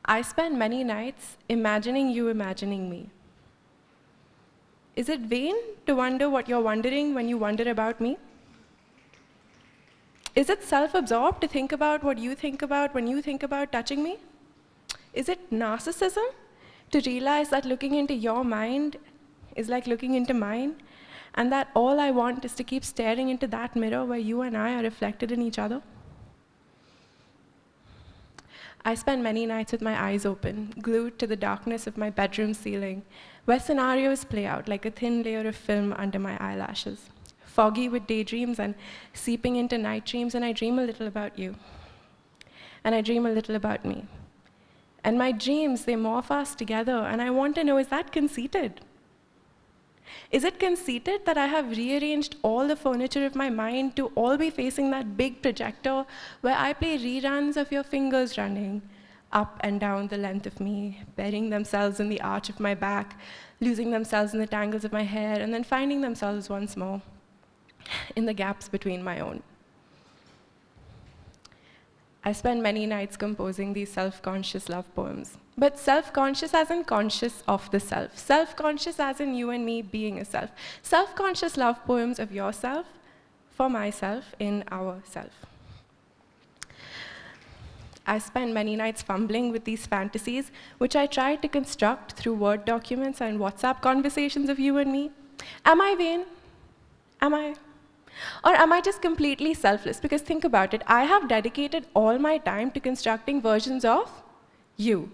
I spend many nights imagining you imagining me. Is it vain to wonder what you're wondering when you wonder about me? Is it self-absorbed to think about what you think about when you think about touching me? Is it narcissism to realize that looking into your mind is like looking into mine, and that all I want is to keep staring into that mirror where you and I are reflected in each other? I spend many nights with my eyes open, glued to the darkness of my bedroom ceiling, where scenarios play out like a thin layer of film under my eyelashes, foggy with daydreams and seeping into night dreams, and I dream a little about you. And I dream a little about me. And my dreams, they morph us together, and I want to know, is that conceited? Is it conceited that I have rearranged all the furniture of my mind to all be facing that big projector where I play reruns of your fingers running up and down the length of me, burying themselves in the arch of my back, losing themselves in the tangles of my hair, and then finding themselves once more in the gaps between my own? I spend many nights composing these self-conscious love poems. But self-conscious as in conscious of the self. Self-conscious as in you and me being a self. Self-conscious love poems of yourself, for myself, in ourself. I spend many nights fumbling with these fantasies, which I try to construct through Word documents and WhatsApp conversations of you and me. Am I vain? Am I? Or am I just completely selfless? Because think about it, I have dedicated all my time to constructing versions of you.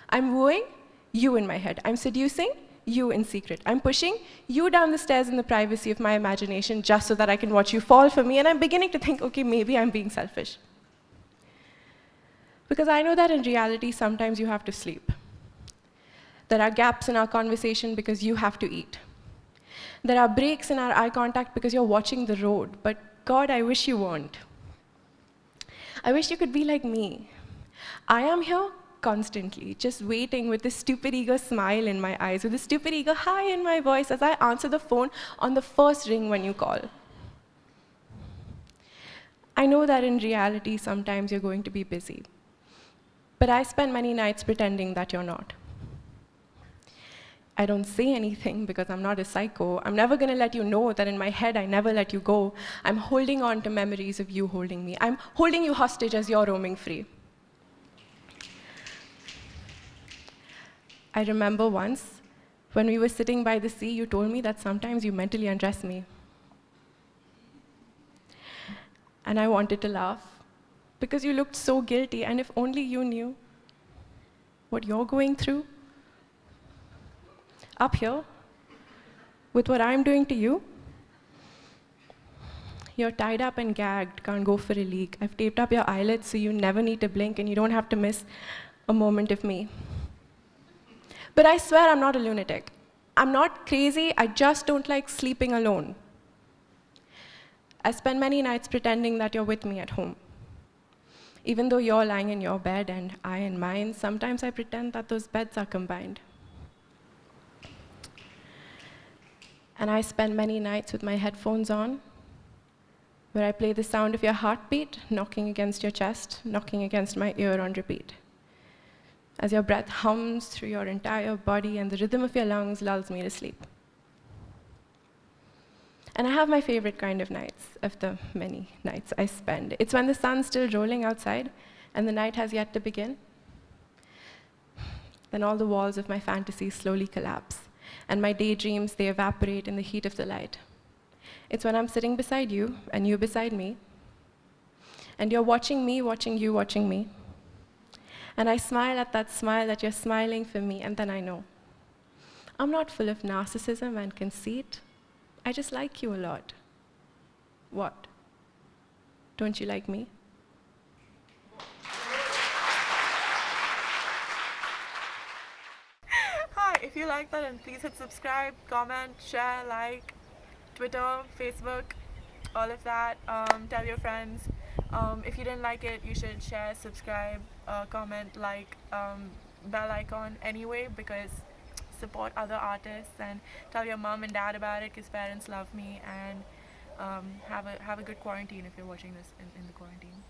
I'm wooing you in my head. I'm seducing you in secret. I'm pushing you down the stairs in the privacy of my imagination just so that I can watch you fall for me, and I'm beginning to think, okay, maybe I'm being selfish. Because I know that in reality, sometimes you have to sleep. There are gaps in our conversation because you have to eat. There are breaks in our eye contact because you're watching the road, but God, I wish you weren't. I wish you could be like me. I am here constantly, just waiting with this stupid ego smile in my eyes, with this stupid ego hi in my voice as I answer the phone on the first ring when you call. I know that in reality, sometimes you're going to be busy, but I spend many nights pretending that you're not. I don't say anything because I'm not a psycho. I'm never going to let you know that in my head I never let you go. I'm holding on to memories of you holding me. I'm holding you hostage as you're roaming free. I remember once, when we were sitting by the sea, you told me that sometimes you mentally undress me. And I wanted to laugh, because you looked so guilty, and if only you knew what you're going through up here, with what I'm doing to you. You're tied up and gagged, can't go for a leak. I've taped up your eyelids so you never need to blink and you don't have to miss a moment of me. But I swear I'm not a lunatic. I'm not crazy, I just don't like sleeping alone. I spend many nights pretending that you're with me at home. Even though you're lying in your bed and I in mine, sometimes I pretend that those beds are combined. And I spend many nights with my headphones on, where I play the sound of your heartbeat knocking against your chest, knocking against my ear on repeat, as your breath hums through your entire body and the rhythm of your lungs lulls me to sleep. And I have my favorite kind of nights, of the many nights I spend. It's when the sun's still rolling outside and the night has yet to begin. Then all the walls of my fantasies slowly collapse, and my daydreams, they evaporate in the heat of the light. It's when I'm sitting beside you, and you beside me, and you're watching me, watching you, watching me. And I smile at that smile that you're smiling for me, and then I know. I'm not full of narcissism and conceit. I just like you a lot. What? Don't you like me? Hi, if you like that, then please hit subscribe, comment, share, like, Twitter, Facebook, all of that. Tell your friends. If you didn't like it, you should share, subscribe, comment, like, bell icon anyway, because support other artists, and tell your mom and dad about it because parents love me, and have a good quarantine if you're watching this in the quarantine.